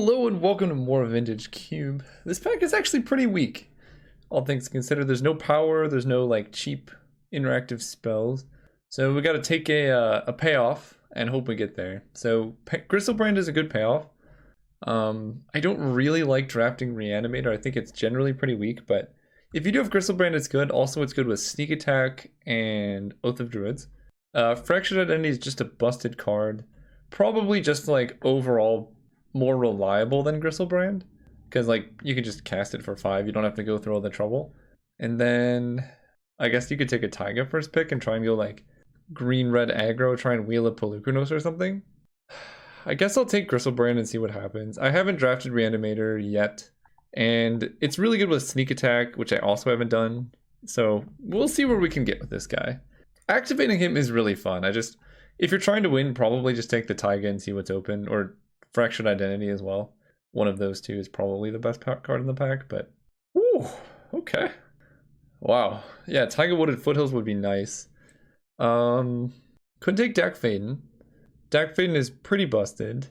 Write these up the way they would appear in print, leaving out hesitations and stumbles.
Hello and welcome to more Vintage Cube. This pack is actually pretty weak, all things considered. There's no power, there's no like cheap interactive spells. So we got to take a payoff and hope we get there. So Griselbrand is a good payoff. I don't really like drafting Reanimator. I think it's generally pretty weak, but if you do have Griselbrand, it's good. Also, it's good with Sneak Attack and Oath of Druids. Fractured Identity is just a busted card. Probably just like overall more reliable than Griselbrand, because like you can just cast it for 5. You don't have to go through all the trouble. And then I guess you could take a Taiga first pick and try and go like green-red aggro, try and wheel a Polukranos or something. I guess I'll take Griselbrand and see what happens. I haven't drafted Reanimator yet, and it's really good with Sneak Attack, which I also haven't done. So we'll see where we can get with this guy. Activating him is really fun. If you're trying to win, probably just take the Taiga and see what's open, or Fractured Identity as well. One of those two is probably the best card in the pack, but ooh, okay. Wow. Yeah, Taiga Wooded Foothills would be nice. Could take Dak Faden. Dak Faden is pretty busted.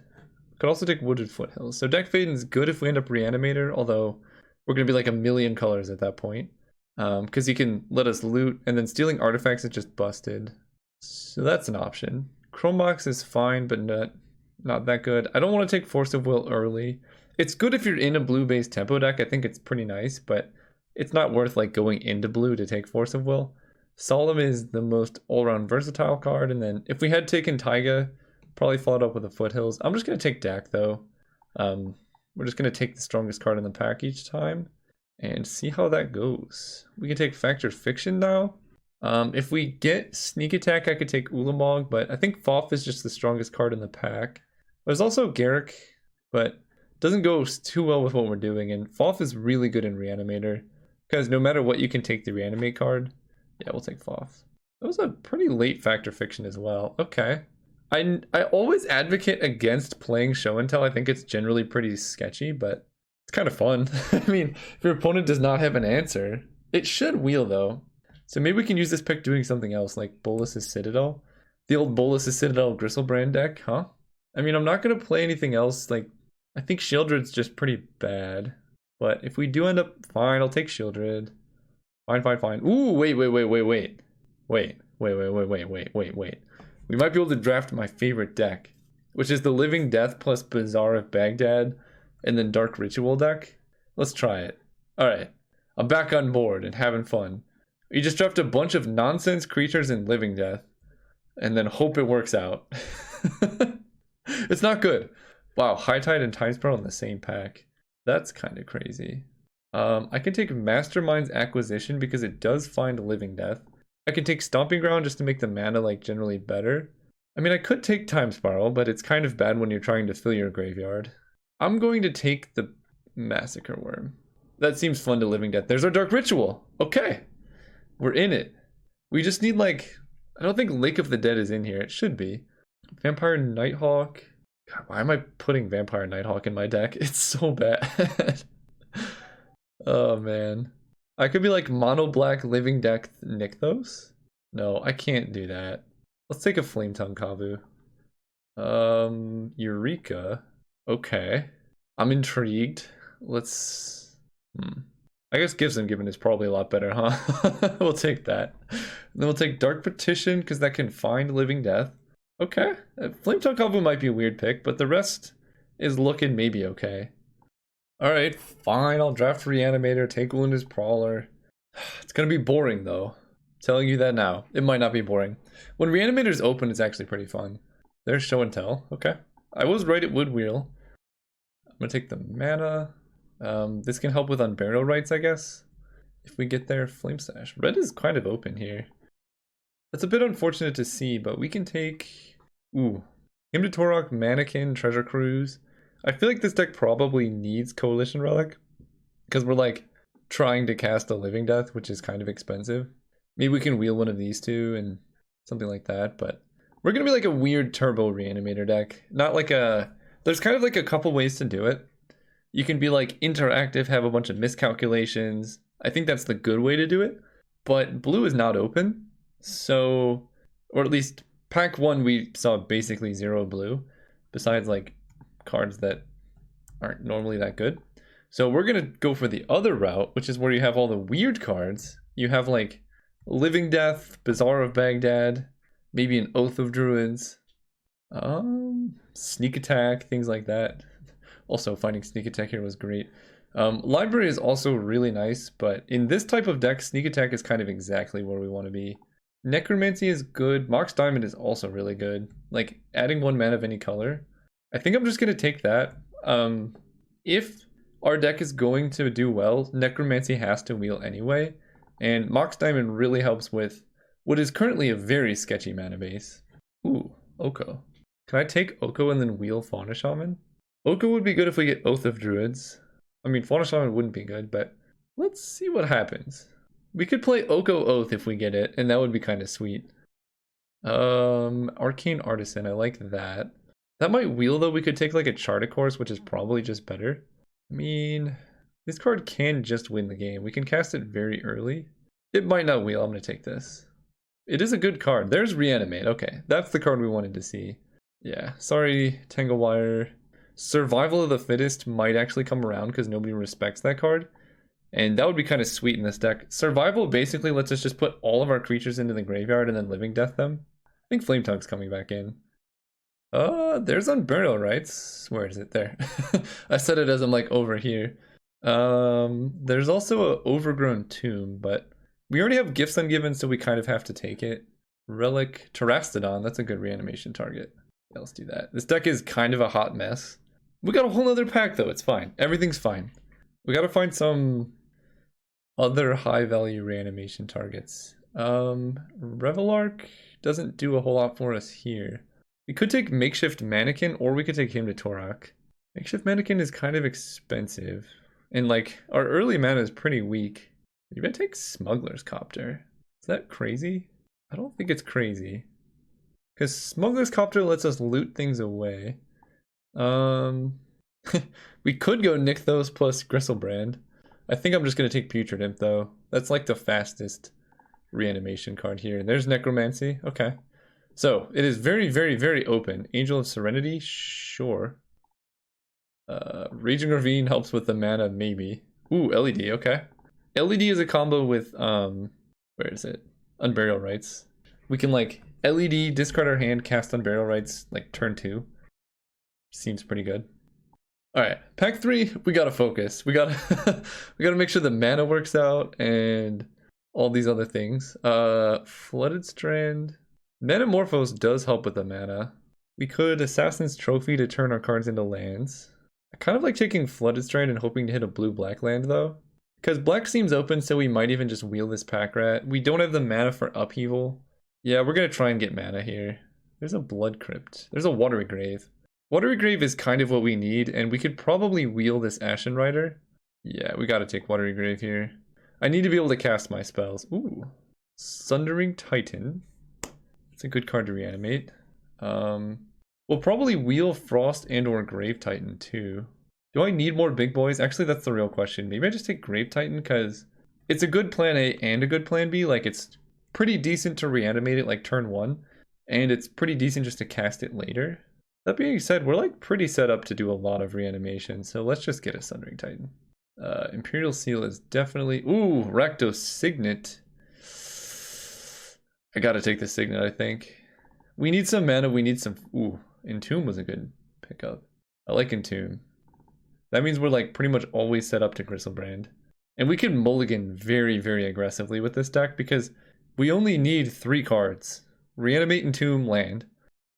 Could also take Wooded Foothills. So Dak Faden is good if we end up Reanimator, although we're going to be like a million colors at that point. Because he can let us loot, and then stealing artifacts is just busted. So that's an option. Chrome Box is fine, but not that good. I don't want to take Force of Will early. It's good if you're in a blue-based tempo deck. I think it's pretty nice, but it's not worth like going into blue to take Force of Will. Solemn is the most all-around versatile card, and then if we had taken Taiga, probably followed up with the Foothills. I'm just going to take Dak though. We're just going to take the strongest card in the pack each time and see how that goes. We can take Factor Fiction now. If we get Sneak Attack, I could take Ulamog, but I think Foff is just the strongest card in the pack. There's also Garrick, but doesn't go too well with what we're doing, and Foff is really good in Reanimator, because no matter what, you can take the Reanimate card. Yeah, we'll take Foff. That was a pretty late Factor Fiction as well. Okay. I always advocate against playing Show and Tell. I think it's generally pretty sketchy, but it's kind of fun. I mean, if your opponent does not have an answer, it should wheel though. So maybe we can use this pick doing something else, like Bolas's Citadel. The old Bolas's Citadel Griselbrand deck, huh? I mean, I'm not going to play anything else. Like, I think Shieldred's just pretty bad. But if we do end up, fine, I'll take Shieldred. Fine. Ooh, wait. We might be able to draft my favorite deck, which is the Living Death plus Bazaar of Baghdad and then Dark Ritual deck. Let's try it. Alright, I'm back on board and having fun. You just draft a bunch of nonsense creatures in Living Death and then hope it works out. It's not good. Wow, High Tide and Time Spiral in the same pack. That's kind of crazy. I can take Mastermind's Acquisition because it does find Living Death. I can take Stomping Ground just to make the mana like generally better. I mean, I could take Time Spiral, but it's kind of bad when you're trying to fill your graveyard. I'm going to take the Massacre Worm. That seems fun to Living Death. There's our Dark Ritual. Okay. We're in it. We just need like, I don't think Lake of the Dead is in here. It should be. Vampire Nighthawk. God, why am I putting Vampire Nighthawk in my deck? It's so bad. Oh man. I could be like mono black Living Death Nykthos. No, I can't do that. Let's take a Flame Tongue Kavu. Eureka. Okay. I'm intrigued. Let's I guess Gives and Given is probably a lot better, huh? We'll take that. And then we'll take Dark Petition because that can find Living Death. Okay. Flame Tongue Kavu might be a weird pick, but the rest is looking maybe okay. Alright, fine. I'll draft Reanimator, take Wounded Prowler. It's gonna be boring though. Telling you that now. It might not be boring. When Reanimator's open, it's actually pretty fun. There's Show and Tell. Okay. I was right, it would wheel. I'm gonna take the mana. This can help with Unburial Rites, I guess. If we get there, Flame Sash. Red is kind of open here. That's a bit unfortunate to see, but we can take... Ooh. Hymn to Torok, Mannequin, Treasure Cruise. I feel like this deck probably needs Coalition Relic, because we're like trying to cast a Living Death, which is kind of expensive. Maybe we can wheel one of these two and something like that, but we're going to be like a weird turbo Reanimator deck. Not like a... There's kind of like a couple ways to do it. You can be like interactive, have a bunch of miscalculations. I think that's the good way to do it, but blue is not open. So, or at least pack 1 we saw basically 0 blue, besides like cards that aren't normally that good. So we're gonna go for the other route, which is where you have all the weird cards. You have like Living Death, Bazaar of Baghdad, maybe an Oath of Druids, Sneak Attack, things like that. Also, finding Sneak Attack here was great. Library is also really nice, but in this type of deck, Sneak Attack is kind of exactly where we want to be. Necromancy is good. Mox Diamond is also really good. Like, adding 1 mana of any color. I think I'm just going to take that. If our deck is going to do well, Necromancy has to wheel anyway. And Mox Diamond really helps with what is currently a very sketchy mana base. Ooh, Oko. Can I take Oko and then wheel Fauna Shaman? Oko would be good if we get Oath of Druids. I mean, Fauna Shaman wouldn't be good, but let's see what happens. We could play Oko Oath if we get it, and that would be kind of sweet. Arcane Artisan, I like that. That might wheel, though. We could take like a Charted Course, which is probably just better. I mean, this card can just win the game. We can cast it very early. It might not wheel. I'm going to take this. It is a good card. There's Reanimate. Okay, that's the card we wanted to see. Yeah, sorry, Tangle Wire. Survival of the Fittest might actually come around because nobody respects that card. And that would be kind of sweet in this deck. Survival basically lets us just put all of our creatures into the graveyard and then Living Death them. I think Flame Tongue's coming back in. There's Unburial Rites. Where is it? There. I said it as I'm like over here. There's also an Overgrown Tomb, but we already have Gifts Ungiven, so we kind of have to take it. Relic, Terastodon, that's a good reanimation target. Yeah, let's do that. This deck is kind of a hot mess. We got a whole other pack though, it's fine. Everything's fine. We gotta find some other high value reanimation targets. Revelark doesn't do a whole lot for us here. We could take Makeshift Mannequin, or we could take him to Torak. Makeshift Mannequin is kind of expensive. And like, our early mana is pretty weak. You better take Smuggler's Copter. Is that crazy? I don't think it's crazy. Because Smuggler's Copter lets us loot things away. We could go Nykthos plus Gristlebrand. I think I'm just going to take Putrid Imp though. That's like the fastest reanimation card here. There's Necromancy. Okay. So it is very, very, very open. Angel of Serenity? Sure. Raging Ravine helps with the mana, maybe. Ooh, LED, okay. LED is a combo with, where is it? Unburial Rites. We can like LED, discard our hand, cast Unburial Rites, like turn 2. Seems pretty good. Alright, pack 3, we gotta focus. We gotta we gotta make sure the mana works out and all these other things. Flooded Strand. Metamorphose does help with the mana. We could Assassin's Trophy to turn our cards into lands. I kind of like taking Flooded Strand and hoping to hit a blue-black land though. Because black seems open, so we might even just wheel this pack rat. We don't have the mana for Upheaval. Yeah, we're gonna try and get mana here. There's a Blood Crypt. There's a Watery Grave. Watery Grave is kind of what we need, and we could probably wheel this Ashen Rider. Yeah, we gotta take Watery Grave here. I need to be able to cast my spells. Ooh. Sundering Titan. It's a good card to reanimate. We'll probably wheel Frost and or Grave Titan too. Do I need more big boys? Actually, that's the real question. Maybe I just take Grave Titan because it's a good plan A and a good plan B. Like, it's pretty decent to reanimate it like turn 1, and it's pretty decent just to cast it later. That being said, we're like pretty set up to do a lot of reanimation, so let's just get a Sundering Titan. Imperial Seal is definitely... Ooh, Rakdos Signet. I gotta take the Signet, I think. We need some mana, we need some... Ooh, Entomb was a good pickup. I like Entomb. That means we're like pretty much always set up to Gristlebrand. And we can mulligan very, very aggressively with this deck because we only need 3 cards. Reanimate, Entomb, land.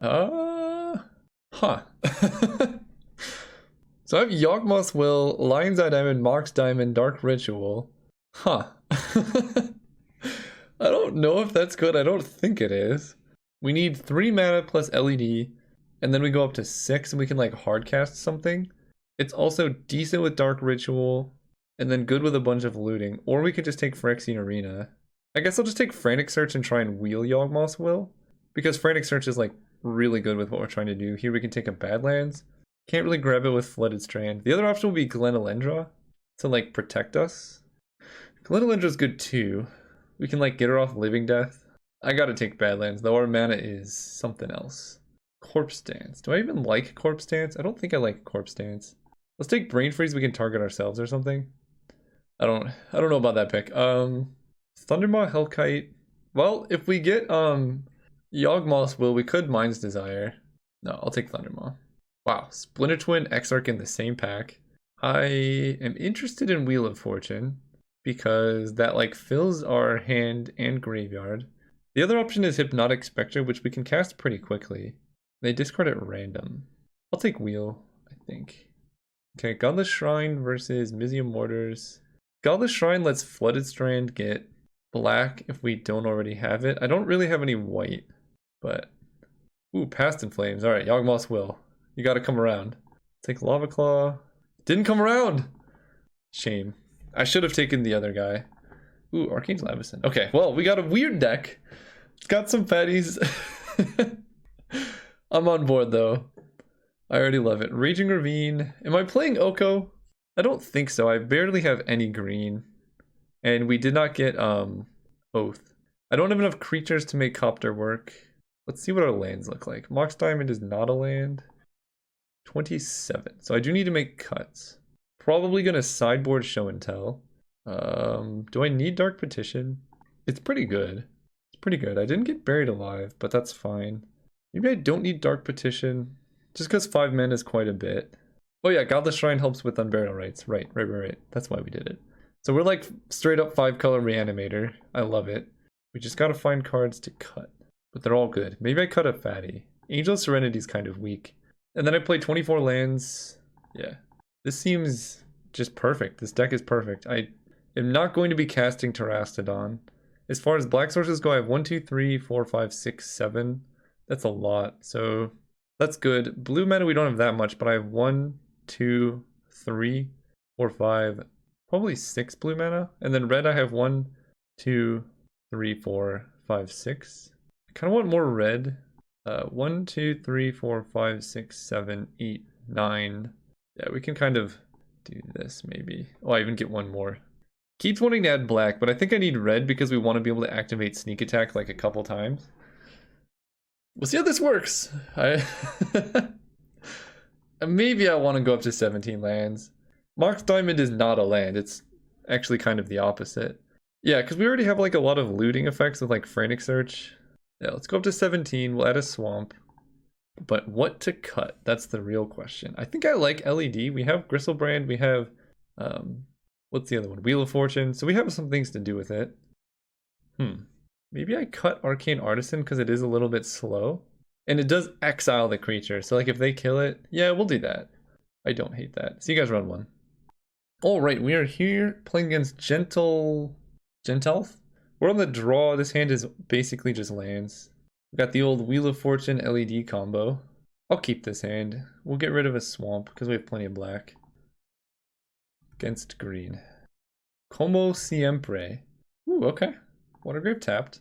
Huh. So I have Yawgmoth's Will, Lion's Eye Diamond, Mox Diamond, Dark Ritual. Huh. I don't know if that's good. I don't think it is. We need 3 mana plus LED, and then we go up to 6 and we can like hardcast something. It's also decent with Dark Ritual, and then good with a bunch of looting. Or we could just take Phyrexian Arena. I guess I'll just take Frantic Search and try and wheel Yawgmoth's Will, because Frantic Search is like really good with what we're trying to do. Here we can take a Badlands. Can't really grab it with Flooded Strand. The other option will be Glenelendra to like protect us. Glenelendra is good too. We can like get her off Living Death. I gotta take Badlands though. Our mana is something else. Corpse Dance. Do I even like Corpse Dance? I don't think I like Corpse Dance. Let's take Brain Freeze. We can target ourselves or something. I don't know about that pick. Thundermaw, Hellkite. Well, if we get Yawgmoth's Will, we could Mind's Desire. No, I'll take Thundermaw. Wow, Splinter Twin, Exarch in the same pack. I am interested in Wheel of Fortune because that like fills our hand and graveyard. The other option is Hypnotic Spectre, which we can cast pretty quickly. They discard at random. I'll take Wheel, I think. Okay, Godless Shrine versus Mizium Mortars. Godless Shrine lets Flooded Strand get black if we don't already have it. I don't really have any white, but... Ooh, Past in Flames. Alright, Yawgmoth's Will. You gotta come around. Take Lava Claw. Didn't come around! Shame. I should have taken the other guy. Ooh, Arcane's Lavison. Okay, well, we got a weird deck. It's got some fatties. I'm on board, though. I already love it. Raging Ravine. Am I playing Oko? I don't think so. I barely have any green. And we did not get Oath. I don't have enough creatures to make Copter work. Let's see what our lands look like. Mox Diamond is not a land. 27. So I do need to make cuts. Probably gonna sideboard Show and Tell. Do I need Dark Petition? It's pretty good. It's pretty good. I didn't get Buried Alive, but that's fine. Maybe I don't need Dark Petition. Just because 5 mana is quite a bit. Oh yeah, Godless Shrine helps with Unburial Rites. Right. That's why we did it. So we're like straight up 5-color Reanimator. I love it. We just gotta find cards to cut. But they're all good. Maybe I cut a fatty. Angel of Serenity is kind of weak. And then I play 24 lands. Yeah. This seems just perfect. This deck is perfect. I am not going to be casting Terastodon. As far as black sources go, I have 1, 2, 3, 4, 5, 6, 7. That's a lot. So that's good. Blue mana, we don't have that much, but I have 1, 2, 3, 4, 5, probably 6 blue mana. And then red, I have 1, 2, 3, 4, 5, 6. I kind of want more red. 1, 2, 3, 4, 5, 6, 7, 8, 9. Yeah, we can kind of do this maybe. Oh, I even get one more. Keeps wanting to add black, but I think I need red because we want to be able to activate Sneak Attack like a couple times. We'll see how this works. Maybe I want to go up to 17 lands. Mox Diamond is not a land. It's actually kind of the opposite. Yeah, because we already have like a lot of looting effects with like Frantic Search. Yeah, let's go up to 17. We'll add a swamp. But what to cut? That's the real question. I think I like LED. We have Gristlebrand. We have, what's the other one? Wheel of Fortune. So we have some things to do with it. Maybe I cut Arcane Artisan because it is a little bit slow. And it does exile the creature. So like if they kill it, yeah, we'll do that. I don't hate that. So you guys run one. All right, we are here playing against Gentelth. We're on the draw. This hand is basically just lands. We got the old Wheel of Fortune LED combo. I'll keep this hand. We'll get rid of a swamp because we have plenty of black. Against green. Como Siempre. Ooh, okay. Watergrave tapped.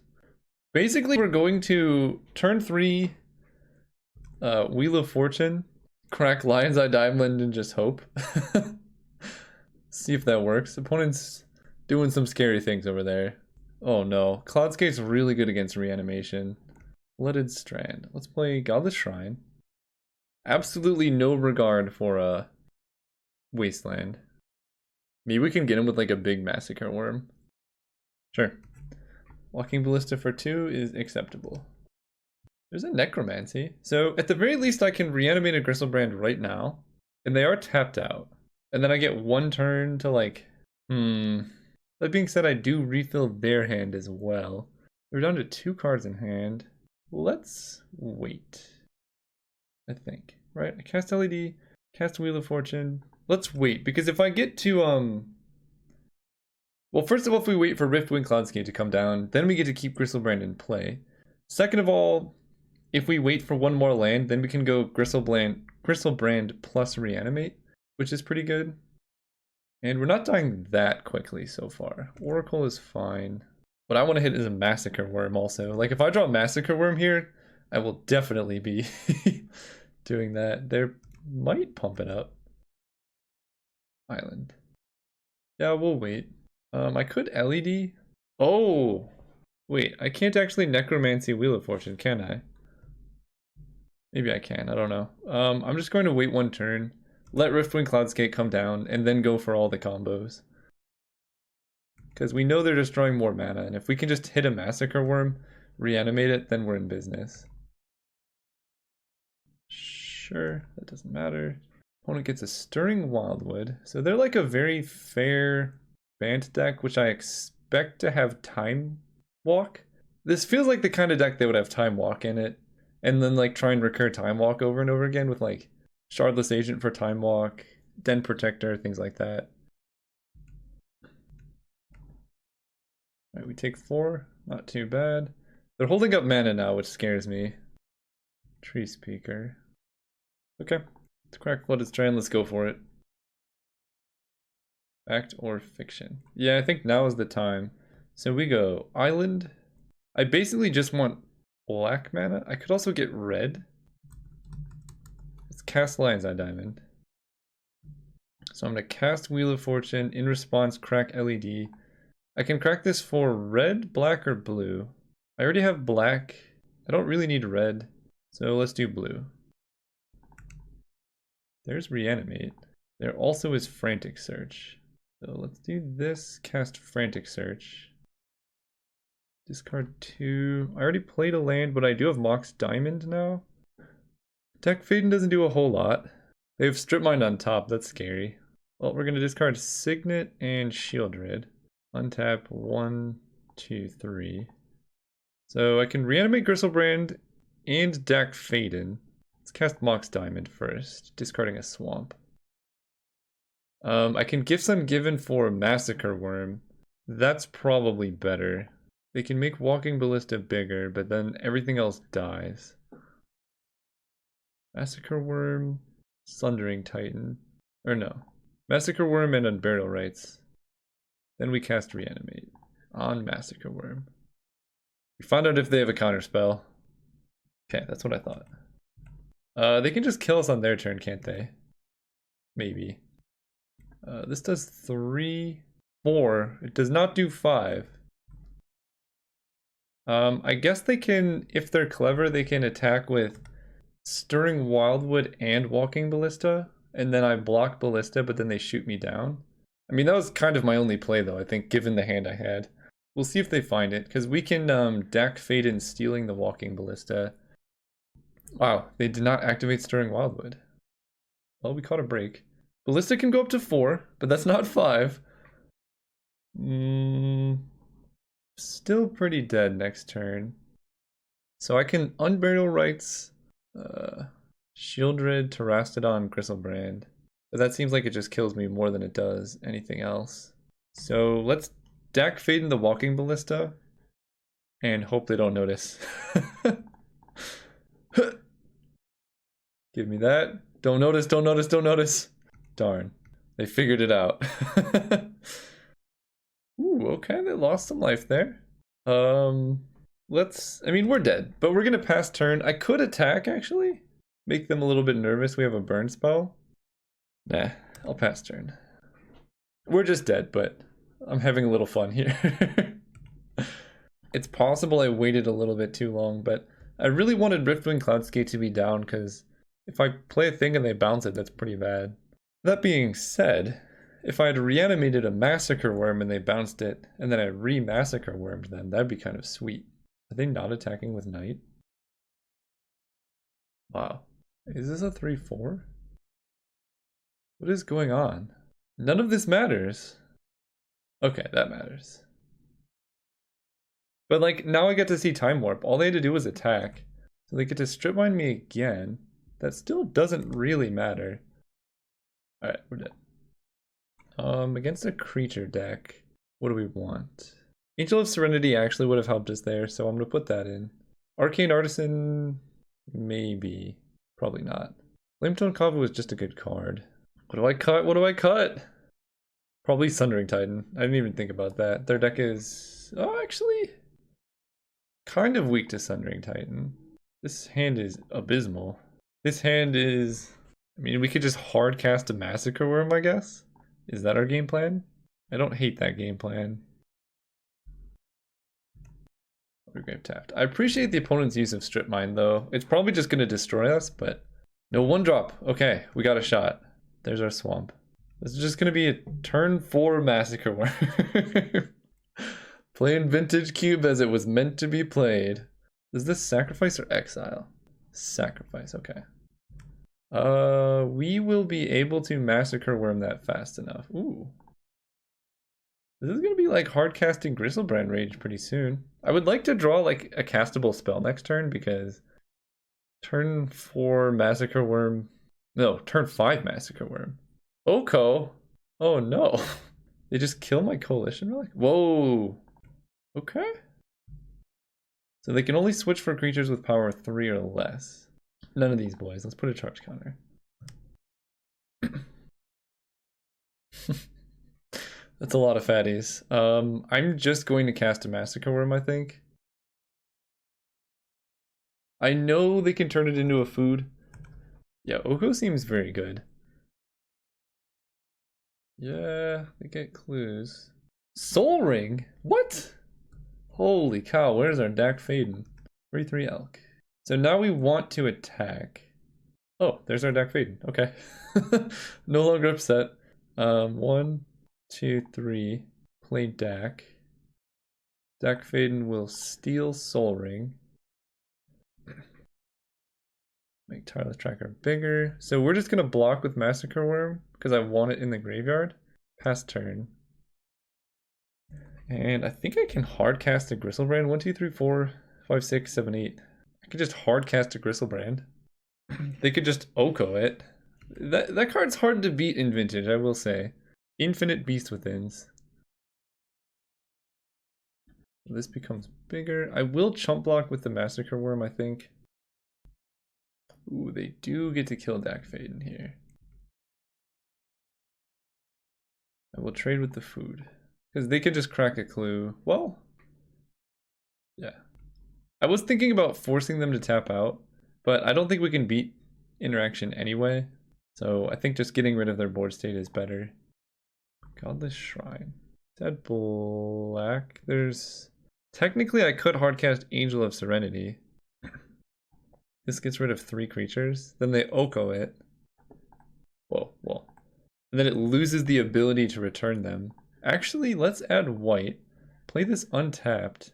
Basically, we're going to turn 3 Wheel of Fortune, crack Lion's Eye Diamond, and just hope. See if that works. Opponent's doing some scary things over there. Oh no. Cloudscape's really good against Reanimation. Flooded Strand. Let's play Godless Shrine. Absolutely no regard for a Wasteland. Maybe we can get him with like a big Massacre Worm. Sure. Walking Ballista for 2 is acceptable. There's a Necromancy. So at the very least I can reanimate a Gristlebrand right now. And they are tapped out. And then I get 1 turn to like... That being said, I do refill their hand as well. We're down to 2 cards in hand. Let's wait. I think. Right? I cast LED, cast Wheel of Fortune. Let's wait, because if I get to well, first of all, if we wait for Riftwind Cloudscape to come down, then we get to keep Gristlebrand in play. Second of all, if we wait for 1 more land, then we can go Gristlebrand plus Reanimate, which is pretty good. And we're not dying that quickly so far. Oracle is fine. What I want to hit is a Massacre Worm also. Like if I draw a Massacre Worm here, I will definitely be doing that. They might pump it up. Island. Yeah, we'll wait. I could LED. Oh! Wait, I can't actually Necromancy Wheel of Fortune, can I? Maybe I can, I don't know. I'm just going to wait 1 turn. let Riftwing Cloudskate come down, and then go for all the combos. Because we know they're destroying more mana, and if we can just hit a Massacre Worm, reanimate it, then we're in business. Sure, that doesn't matter. Opponent gets a Stirring Wildwood, so they're like a very fair Bant deck, which I expect to have Time Walk. This feels like the kind of deck that would have Time Walk in it, and then like try and recur Time Walk over and over again with like Shardless Agent for Time Walk, Den Protector, things like that. Alright, we take 4, not too bad. They're holding up mana now, which scares me. Tree Speaker. Okay, let's crack Flooded Strand, let's go for it. Fact or fiction? Yeah, I think now is the time. So we go Island. I basically just want black mana. I could also get red. Let's cast Lion's Eye Diamond. So I'm going to cast Wheel of Fortune, in response crack LED. I can crack this for red, black, or blue. I already have black. I don't really need red, so let's do blue. There's Reanimate. There also is Frantic Search. So let's do this, cast Frantic Search. Discard 2. I already played a land, but I do have Mox Diamond now. Deck Faden doesn't do a whole lot. They have Strip Mine on top, that's scary. Well, we're going to discard Signet and Shieldred. Untap 1, 2, 3. So I can reanimate Gristlebrand and Dak Faden. Let's cast Mox Diamond first, discarding a Swamp. I can Gifts Ungiven for Massacre Worm. That's probably better. They can make Walking Ballista bigger, but then everything else dies. Massacre Worm, Sundering Titan. Or no. Massacre Worm and Unburial Rites. Then we cast Reanimate on Massacre Worm. We find out if they have a counter spell. Okay, that's what I thought. They can just kill us on their turn, can't they? Maybe. This does 3, 4. It does not do 5. I guess they can, if they're clever, they can attack with Stirring Wildwood and Walking Ballista, and then I block Ballista, but then they shoot me down. I mean, that was kind of my only play, though, I think, given the hand I had. We'll see if they find it, because we can Dak Faden stealing the Walking Ballista. Wow, they did not activate Stirring Wildwood. Well, we caught a break. Ballista can go up to 4, but that's not 5. Still pretty dead next turn. So I can Unburial Rites, Shieldred, Terastodon, Gristlebrand. But that seems like it just kills me more than it does anything else. So let's Dak Faden the Walking Ballista and hope they don't notice. Give me that. Don't notice, don't notice, don't notice. Darn. They figured it out. Ooh, okay, they lost some life there. I mean, we're dead, but we're gonna pass turn. I could attack, actually. Make them a little bit nervous. We have a burn spell. Nah, I'll pass turn. We're just dead, but I'm having a little fun here. It's possible I waited a little bit too long, but I really wanted Riftwing Cloudskate to be down, because if I play a thing and they bounce it, that's pretty bad. That being said, if I had reanimated a Massacre Worm and they bounced it, and then I re-Massacre Wormed them, that'd be kind of sweet. Are they not attacking with Night? Wow. Is this a 3-4? What is going on? None of this matters. Okay, that matters. But like, now I get to see Time Warp. All they had to do was attack. So they get to strip mine me again. That still doesn't really matter. Alright, we're dead. Against a creature deck, what do we want? Angel of Serenity actually would have helped us there, so I'm gonna put that in. Arcane Artisan, maybe. Probably not. Flametone Kava was just a good card. What do I cut? What do I cut? Probably Sundering Titan. I didn't even think about that. Their deck is... oh, actually... kind of weak to Sundering Titan. This hand is abysmal. This hand is... I mean, we could just hard cast a Massacre Worm, I guess? Is that our game plan? I don't hate that game plan. Grave tapped. I appreciate the opponent's use of Strip Mine, though. It's probably just going to destroy us, but... no, 1 drop. Okay, we got a shot. There's our swamp. This is just gonna be a turn 4 Massacre Worm. Playing Vintage Cube as it was meant to be played. Is this sacrifice or exile? Sacrifice, okay. We will be able to Massacre Worm that fast enough. Ooh. This is gonna be like hard casting Gristlebrand Rage pretty soon. I would like to draw like a castable spell next turn because turn 4 Massacre Worm. No, turn 5 Massacre Worm. Oko? Oh no. They just kill my coalition relic? Whoa. Okay. So they can only switch for creatures with power 3 or less. None of these boys. Let's put a charge counter. That's a lot of fatties. I'm just going to cast a Massacre Worm, I think. I know they can turn it into a food. Yeah, Oko seems very good. Yeah, they get clues. Soul Ring? What? Holy cow, where's our Dak Faden? 3/3 Elk. So now we want to attack. Oh, there's our Dak Faden. Okay. No longer upset. 1, 2, 3. Play Dak. Dak Faden will steal Soul Ring. Make Tireless Tracker bigger. So we're just gonna block with Massacre Worm because I want it in the graveyard. Pass turn. And I think I can hard cast a Gristlebrand. 1, 2, 3, 4, 5, 6, 7, 8. I could just hard cast a Gristlebrand. They could just Oko it. That card's hard to beat in Vintage, I will say. Infinite Beast Withins. This becomes bigger. I will chump block with the Massacre Worm, I think. Ooh, they do get to kill Dak Faden here. I will trade with the food. Because they could just crack a clue. Well, yeah. I was thinking about forcing them to tap out, but I don't think we can beat interaction anyway. So I think just getting rid of their board state is better. Godless Shrine. Is that black? There's... Technically I could hardcast Angel of Serenity. This gets rid of 3 creatures. Then they Oko it. Whoa, whoa. And then it loses the ability to return them. Actually, let's add white. Play this untapped.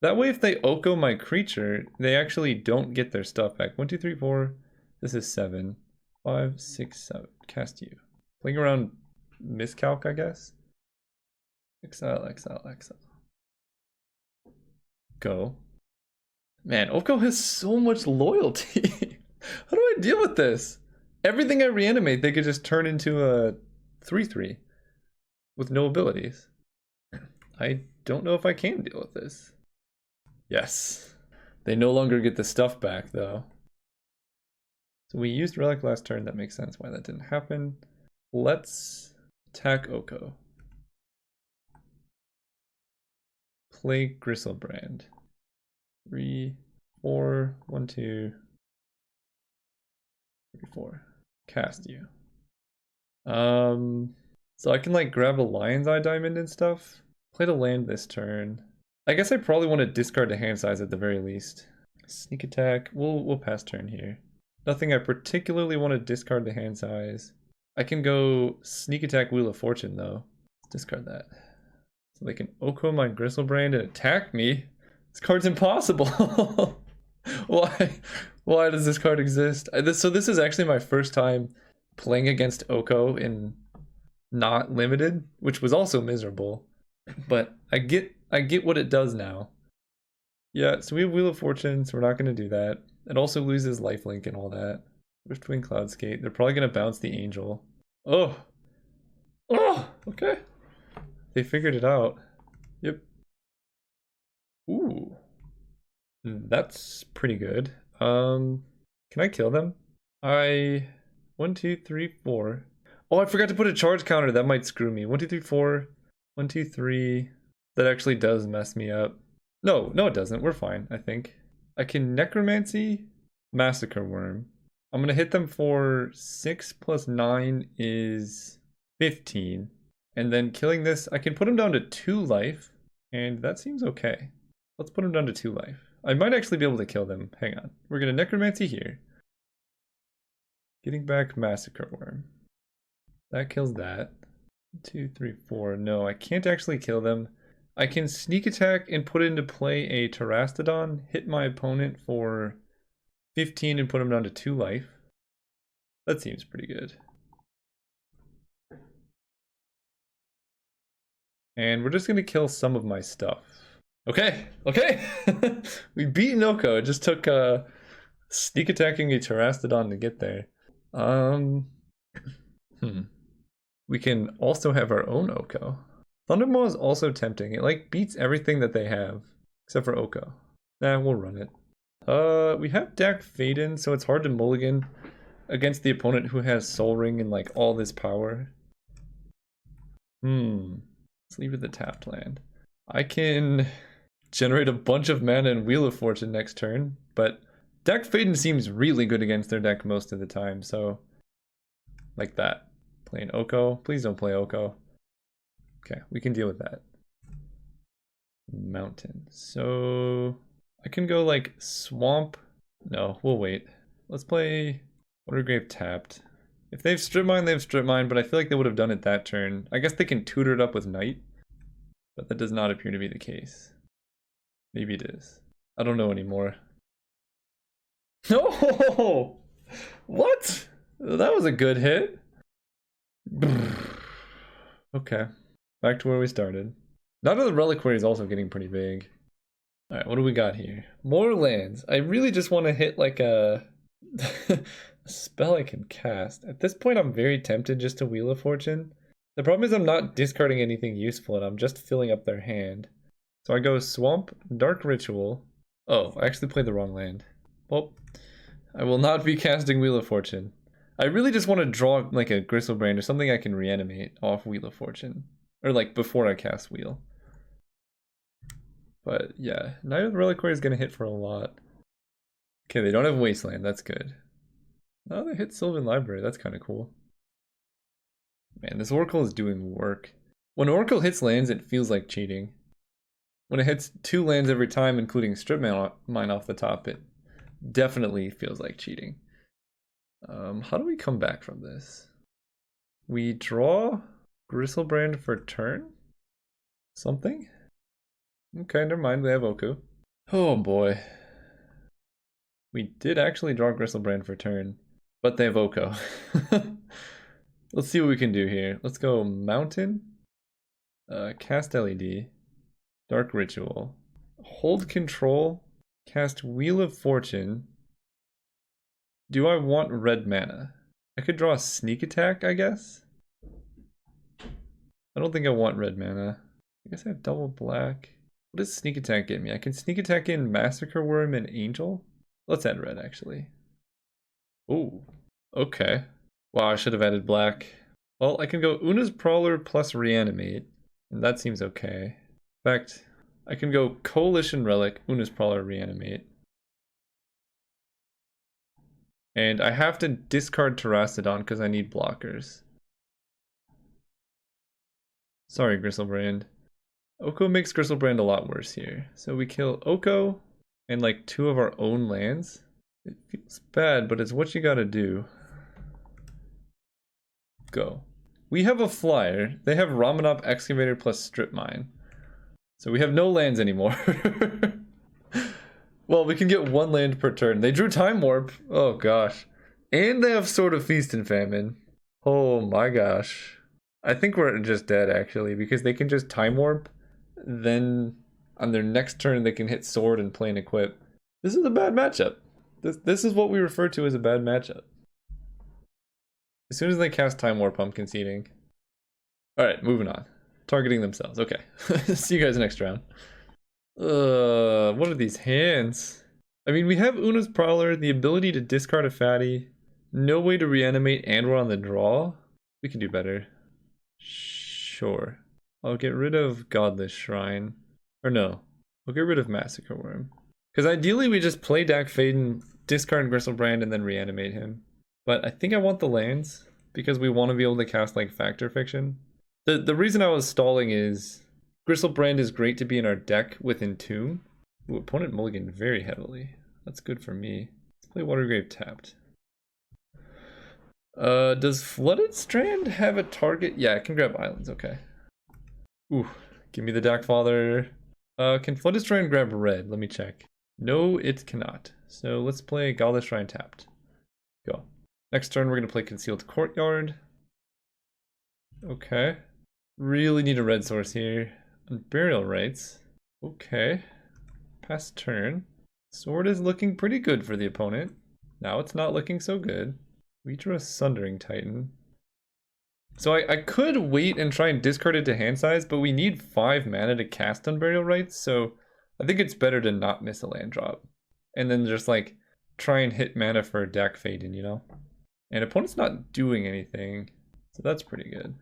That way if they Oko my creature, they actually don't get their stuff back. 1, 2, 3, 4. This is 7. 5, 6, 7. Cast you. Playing around miscalc, I guess. Exile, exile, exile. Go. Man, Oko has so much loyalty. How do I deal with this? Everything I reanimate, they could just turn into a 3/3 with no abilities. I don't know if I can deal with this. Yes. They no longer get the stuff back, though. So we used Relic last turn. That makes sense why that didn't happen. Let's attack Oko. Play Gristlebrand. 3, 4, 1, 2, 3, 4. Cast you. So I can like grab a Lion's Eye Diamond and stuff. Play to land this turn. I guess I probably want to discard the hand size at the very least. Sneak attack. We'll pass turn here. Nothing I particularly want to discard the hand size. I can go sneak attack Wheel of Fortune though. Let's discard that. So they can Oko my Gristlebrand and attack me. This card's impossible. Why does this card exist? So this is actually my first time playing against Oko in not limited, which was also miserable. But I get what it does now. Yeah, so we have Wheel of Fortune, so we're not going to do that. It also loses lifelink and all that. Riftwing Cloudskate. They're probably going to bounce the Angel. Oh! Oh! Okay. They figured it out. Yep. Ooh. That's pretty good. Can I kill them? 1, 2, 3, 4. Oh, I forgot to put a charge counter. That might screw me. 1, 2, 3, 4. 1, 2, 3. That actually does mess me up. No, it doesn't. We're fine, I think. I can Necromancy, Massacre Worm. I'm gonna hit them for 6 plus 9 is 15. And then killing this, I can put him down to 2 life. And that seems okay. Let's put him down to 2 life. I might actually be able to kill them. Hang on. We're gonna Necromancy here. Getting back Massacre Worm. That kills that. 2, 3, 4. No, I can't actually kill them. I can sneak attack and put into play a Terastodon, hit my opponent for 15 and put him down to 2 life. That seems pretty good. And we're just going to kill some of my stuff. Okay, okay. We beat Noko. It just took sneak attacking a Terastodon to get there. We can also have our own Oko. Thundermaw is also tempting. It like beats everything that they have, except for Oko. Nah, we'll run it. We have Dak Faden, so it's hard to mulligan against the opponent who has Soul Ring and like all this power. Let's leave it the tapped land. I can generate a bunch of mana and Wheel of Fortune next turn, but Dak Faden seems really good against their deck most of the time, so like that. Playing Oko. Please don't play Oko. Okay, we can deal with that. Mountain. So I can go like Swamp. No, we'll wait. Let's play Watergrave tapped. If they've Strip Mine, they've Strip Mine, but I feel like they would have done it that turn. I guess they can tutor it up with Knight, but that does not appear to be the case. Maybe it is. I don't know anymore. No! What? That was a good hit. Okay. Back to where we started. Now that the Reliquary is also getting pretty big. Alright, what do we got here? More lands. I really just want to hit like a spell I can cast. At this point, I'm very tempted just to Wheel of Fortune. The problem is I'm not discarding anything useful and I'm just filling up their hand. So I go Swamp, Dark Ritual. Oh, I actually played the wrong land. Well, I will not be casting Wheel of Fortune. I really just want to draw like a Gristlebrand or something I can reanimate off Wheel of Fortune. Or like before I cast Wheel. But yeah, Knight of the Reliquary is going to hit for a lot. Okay, they don't have Wasteland, that's good. Oh, they hit Sylvan Library, that's kind of cool. Man, this Oracle is doing work. When Oracle hits lands, it feels like cheating. When it hits 2 lands every time, including Strip Mine off the top, it definitely feels like cheating. How do we come back from this? We draw Gristlebrand for turn? Something? Okay, never mind, they have Oku. Oh boy. We did actually draw Gristlebrand for turn, but they have Oko. Let's see what we can do here. Let's go Mountain, cast LED, Dark Ritual, hold Control, cast Wheel of Fortune. Do I want red mana? I could draw a Sneak Attack, I guess? I don't think I want red mana. I guess I have double black. What does Sneak Attack get me? I can Sneak Attack in Massacre Worm and Angel? Let's add red, actually. Ooh, okay. Wow, I should have added black. Well, I can go Una's Prowler plus Reanimate, and that seems okay. In fact, I can go Coalition Relic, Una's Prowler, Reanimate. And I have to discard Terastodon because I need blockers. Sorry, Gristlebrand. Oko makes Gristlebrand a lot worse here. So we kill Oko and like 2 of our own lands. It feels bad, but it's what you gotta do. Go. We have a flyer. They have Ramanop Excavator plus Strip Mine. So we have no lands anymore. Well, we can get 1 land per turn. They drew Time Warp. Oh gosh. And they have Sword of Feast and Famine. Oh my gosh. I think we're just dead actually, because they can just Time Warp. Then on their next turn they can hit Sword and play an Equip. This is a bad matchup. This is what we refer to as a bad matchup. As soon as they cast Time Warp, I'm conceding. Alright, moving on. Targeting themselves. Okay. See you guys next round. What are these hands? I mean, we have Una's Prowler, the ability to discard a fatty, no way to reanimate, and we're on the draw. We can do better. Sure. I'll get rid of Godless Shrine. Or no. I'll get rid of Massacre Worm. Because ideally we just play Dak Faden, discard Gristlebrand, and then reanimate him. But I think I want the lands, because we want to be able to cast like Factor Fiction. The reason I was stalling is Gristlebrand is great to be in our deck with Entomb. Ooh, opponent mulliganed very heavily. That's good for me. Let's play Watergrave tapped. Does Flooded Strand have a target? Yeah, it can grab islands, okay. Ooh, give me the Darkfather. Can Flooded Strand grab red? Let me check. No, it cannot. So let's play Godless Shrine tapped. Go. Next turn, we're going to play Concealed Courtyard. Okay. Really need a red source here. And Burial Rites. Okay. Pass turn. Sword is looking pretty good for the opponent. Now it's not looking so good. We drew a Sundering Titan. So I could wait and try and discard it to hand size, but we need 5 mana to cast on Burial Rites, so I think it's better to not miss a land drop. And then just like try and hit mana for Dak Faden, you know? And opponent's not doing anything, so that's pretty good.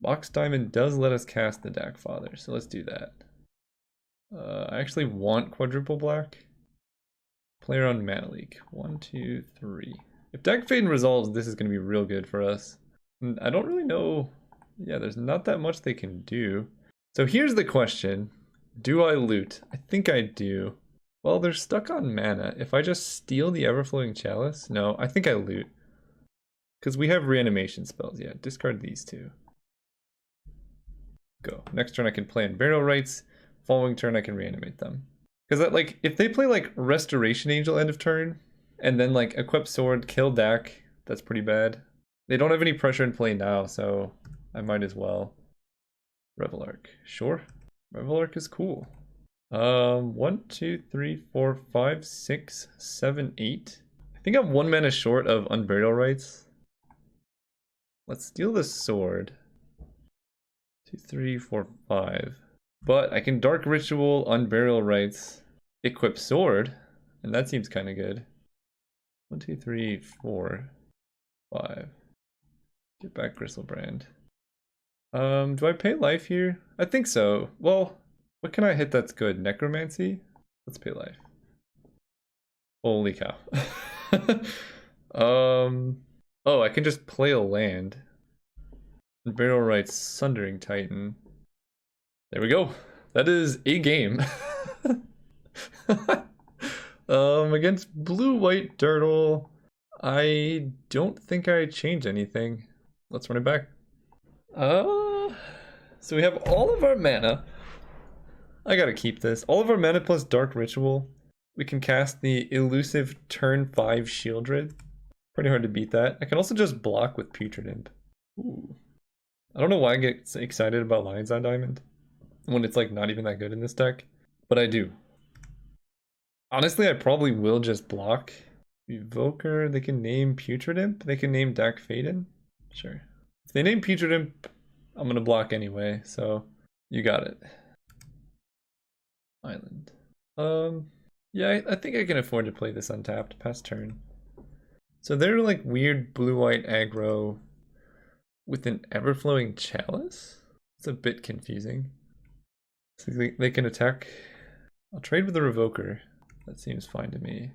Box Diamond does let us cast the Darkfather, so let's do that. I actually want quadruple black. Player on Mana Leak. 1, 2, 3. If Dak Faden resolves, this is going to be real good for us. And I don't really know. Yeah, there's not that much they can do. So here's the question. Do I loot? I think I do. Well, they're stuck on mana. If I just steal the Everflowing Chalice? No, I think I loot. Because we have reanimation spells. Yeah, discard these two. Go. Next turn I can play in Burial Rites. Following turn I can reanimate them. Because like, if they play like Restoration Angel end of turn, and then like equip sword, kill Dak, that's pretty bad. They don't have any pressure in play now, so I might as well. Revel Arc. Sure. Revel Arc is cool. 1, 2, 3, 4, 5, 6, 7, 8. I think I'm 1 mana short of Unburial Rites. Let's steal the sword. 2, 3, 4, 5. But I can Dark Ritual, Unburial Rites, equip sword, and that seems kind of good. 1, 2, 3, 4, 5. Get back Gristlebrand. Do I pay life here? I think so. Well, what can I hit that's good? Necromancy? Let's pay life. Holy cow. Oh, I can just play a land. Burial Rites, Sundering Titan. There we go. That is a game. Against Blue-White Turtle, I don't think I changed anything. Let's run it back. So we have all of our mana. I gotta keep this. All of our mana plus Dark Ritual. We can cast the elusive turn 5 Shieldred. Pretty hard to beat that. I can also just block with Putrid Imp. Ooh. I don't know why I get excited about Lion's Eye Diamond when it's like not even that good in this deck, but I do. Honestly, I probably will just block. Evoker, they can name Putrid Imp, they can name Dak Faden. Sure. If they name Putrid Imp, I'm gonna block anyway, so you got it. Island. Yeah, I think I can afford to play this untapped, pass turn. So they're like weird blue-white aggro with an Everflowing Chalice? It's a bit confusing. So they can attack. I'll trade with the Revoker. That seems fine to me.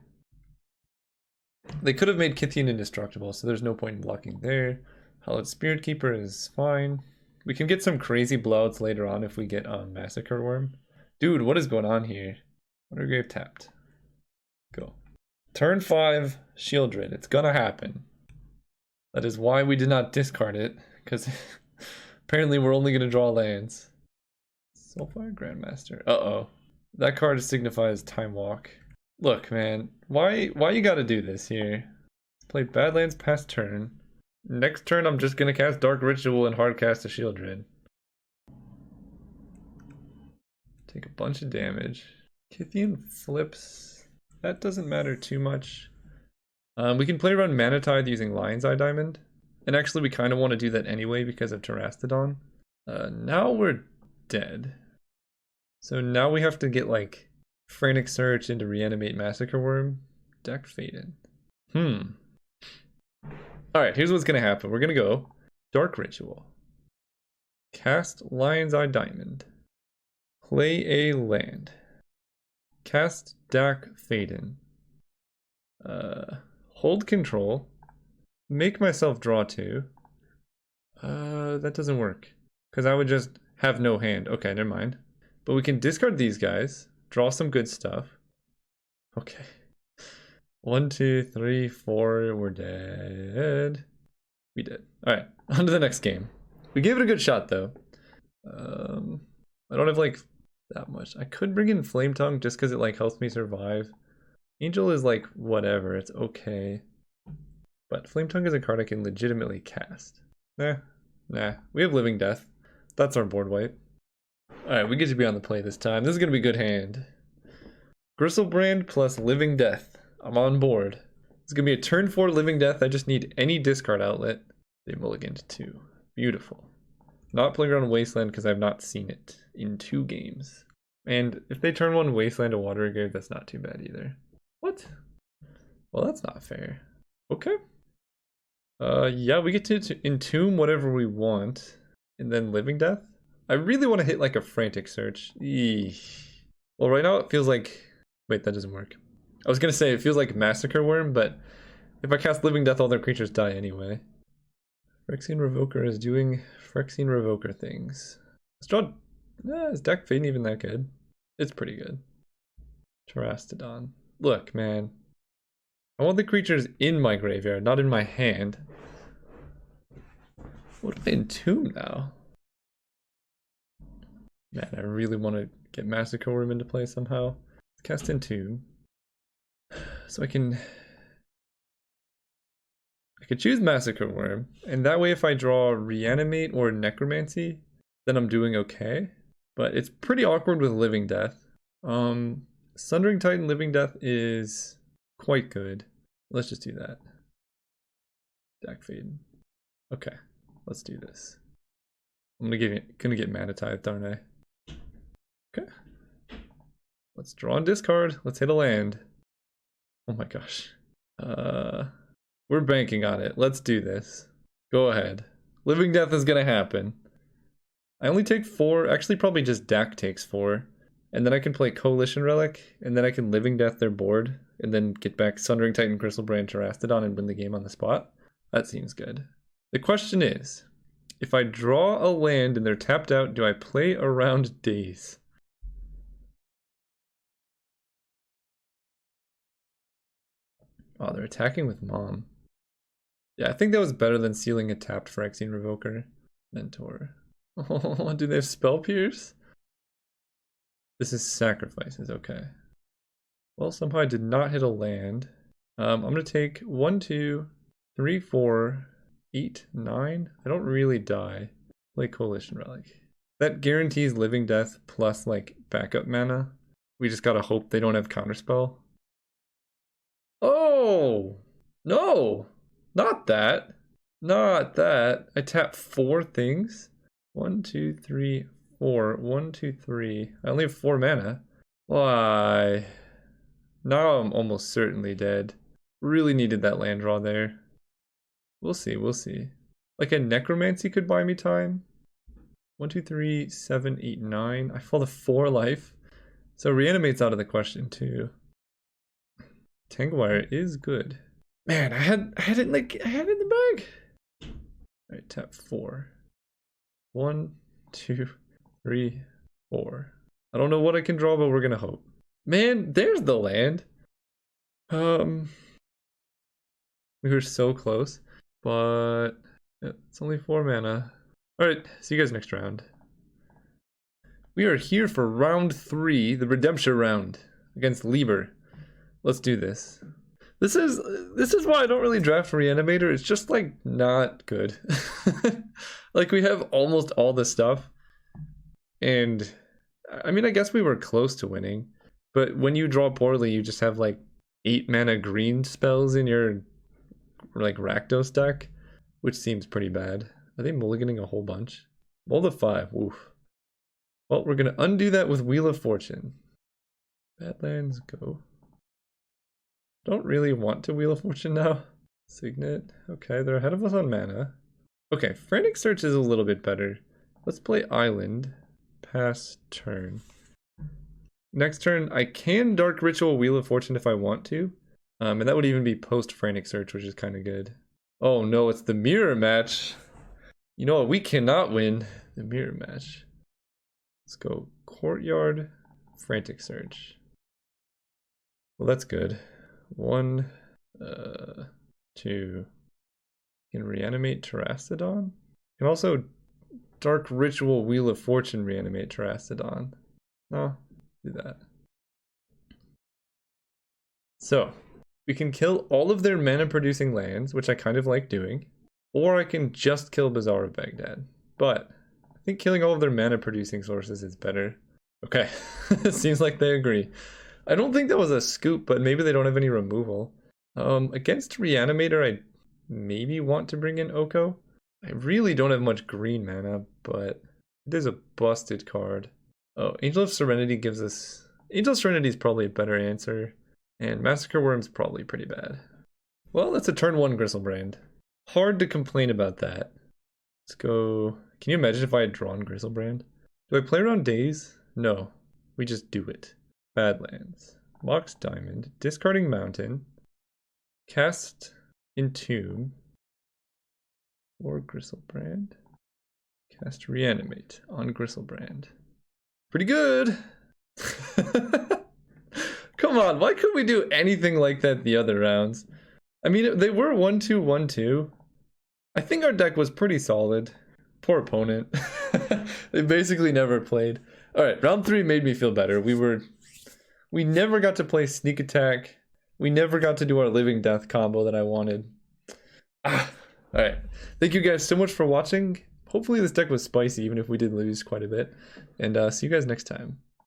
They could have made Kithian indestructible, so there's no point in blocking there. Hallowed Spirit Keeper is fine. We can get some crazy blowouts later on if we get Massacre Worm. Dude, what is going on here? Undergrave tapped. Go. Turn 5, Shieldred. It's gonna happen. That is why we did not discard it, because apparently we're only gonna draw lands. Soulfire Grandmaster. Uh-oh. That card signifies Time Walk. Look, man, why you gotta do this here? Let's play Badlands past turn. Next turn, I'm just gonna cast Dark Ritual and hard cast a Shieldred. Take a bunch of damage. Kithian flips. That doesn't matter too much. We can play around Mana Tithe using Lion's Eye Diamond. And actually, we kind of want to do that anyway because of Terastodon. Now we're dead. So now we have to get like Frantic Search into Reanimate Massacre Worm. Dak Faden. Alright, here's what's going to happen. We're going to go Dark Ritual. Cast Lion's Eye Diamond. Play a land. Cast Dak Faden. Hold control. Make myself draw 2. That doesn't work. Because I would just have no hand. Okay, never mind. But we can discard these guys. Draw some good stuff. Okay. 1, 2, 3, 4. We're dead. We did. All right, on to the next game. We gave it a good shot though. I don't have like that much. I could bring in Flame Tongue just because it like helps me survive. Angel is like whatever. It's okay. But Flame Tongue is a card I can legitimately cast. Nah. We have Living Death. That's our board wipe. Alright, we get to be on the play this time. This is gonna be a good hand. Gristlebrand plus Living Death. I'm on board. It's gonna be a turn 4 Living Death. I just need any discard outlet. They mulligan to 2. Beautiful. Not Playground Wasteland because I've not seen it in 2 games. And if they turn 1 Wasteland to Water Grave, that's not too bad either. What? Well, that's not fair. Okay. Yeah, we get to entomb whatever we want. And then Living Death? I really want to hit like a Frantic Search. Eesh. Well, right now it feels like... Wait, that doesn't work. I was going to say it feels like Massacre Worm, but if I cast Living Death, all their creatures die anyway. Phyrexian Revoker is doing Phyrexian Revoker things. Let's draw... is Deck Fade even that good? It's pretty good. Terastodon. Look, man. I want the creatures in my graveyard, not in my hand. What if I entomb now? Man, I really want to get Massacre Worm into play somehow. Let's cast Entomb. So I could choose Massacre Worm, and that way if I draw Reanimate or Necromancy, then I'm doing okay. But it's pretty awkward with Living Death. Sundering Titan Living Death is quite good. Let's just do that. Deck Fade. Okay, let's do this. I'm gonna get Mana Tithe, aren't I? Okay. Let's draw and discard. Let's hit a land. Oh my gosh. We're banking on it. Let's do this. Go ahead. Living Death is gonna happen. I only take 4. Actually, probably just Dak takes 4. And then I can play Coalition Relic, and then I can Living Death their board, and then get back Sundering Titan, Gristlebrand, Terastodon, and win the game on the spot. That seems good. The question is, if I draw a land and they're tapped out, do I play around Daze? Oh, they're attacking with Mom. Yeah, I think that was better than sealing a tapped Phyrexian Revoker. Mentor. Oh, do they have Spell Pierce? This is Sacrifices, okay. Well, somehow I did not hit a land. I'm gonna take 1, 2, 3, 4, 8, 9. I don't really die. Play Coalition Relic. That guarantees Living Death plus like backup mana. We just gotta hope they don't have Counterspell. Oh! No! Not that. Not that. I tap 4 things. 1, 2, 3, 4. 1, 2, 3. I only have 4 mana. Why? Now I'm almost certainly dead. Really needed that land draw there. We'll see, we'll see. Like a Necromancy could buy me time. 1, 2, 3, 7, 8, 9. I fall to 4 life. So Reanimate's out of the question too. Tanglewire is good. Man, I had it in the bag. Alright, tap 4. 1, 2, 3, 4. I don't know what I can draw, but we're gonna hope. Man, there's the land. We were so close, but yeah, it's only 4 mana. Alright, see you guys next round. We are here for round 3, the redemption round against Lieber. Let's do this. This is why I don't really draft Reanimator. It's just like not good. Like we have almost all the stuff. And I mean, I guess we were close to winning, but when you draw poorly, you just have like 8 mana green spells in your like Rakdos deck, which seems pretty bad. Are they mulliganing a whole bunch? Roll the 5. Oof. Well, we're gonna undo that with Wheel of Fortune. Badlands, go. Don't really want to Wheel of Fortune now. Signet. Okay, they're ahead of us on mana. Okay, Frantic Search is a little bit better. Let's play Island. Pass turn. Next turn, I can Dark Ritual Wheel of Fortune if I want to. And that would even be post Frantic Search, which is kind of good. Oh no, it's the mirror match. You know what? We cannot win the mirror match. Let's go Courtyard, Frantic Search. Well, that's good. 1, 2. Can reanimate Terastodon. Can also Dark Ritual Wheel of Fortune reanimate Terastodon. No, do that. So we can kill all of their mana producing lands, which I kind of like doing, or I can just kill Bazaar of Baghdad. But I think killing all of their mana producing sources is better. Okay, seems like they agree. I don't think that was a scoop, but maybe they don't have any removal. Against Reanimator, I maybe want to bring in Oko. I really don't have much green mana, but it is a busted card. Oh, Angel of Serenity gives us... Angel of Serenity is probably a better answer, and Massacre Worm's probably pretty bad. Well, that's a turn 1 Gristlebrand. Hard to complain about that. Let's go... Can you imagine if I had drawn Gristlebrand? Do I play around Daze? No. We just do it. Badlands. Mox Diamond. Discarding Mountain. Cast Entomb. Or Gristlebrand. Cast Reanimate on Gristlebrand. Pretty good! Come on, why couldn't we do anything like that the other rounds? I mean, they were 1-2, 1-2. I think our deck was pretty solid. Poor opponent. They basically never played. Alright, round 3 made me feel better. We never got to play Sneak Attack. We never got to do our Living Death combo that I wanted. Alright, thank you guys so much for watching. Hopefully this deck was spicy, even if we did lose quite a bit. And see you guys next time.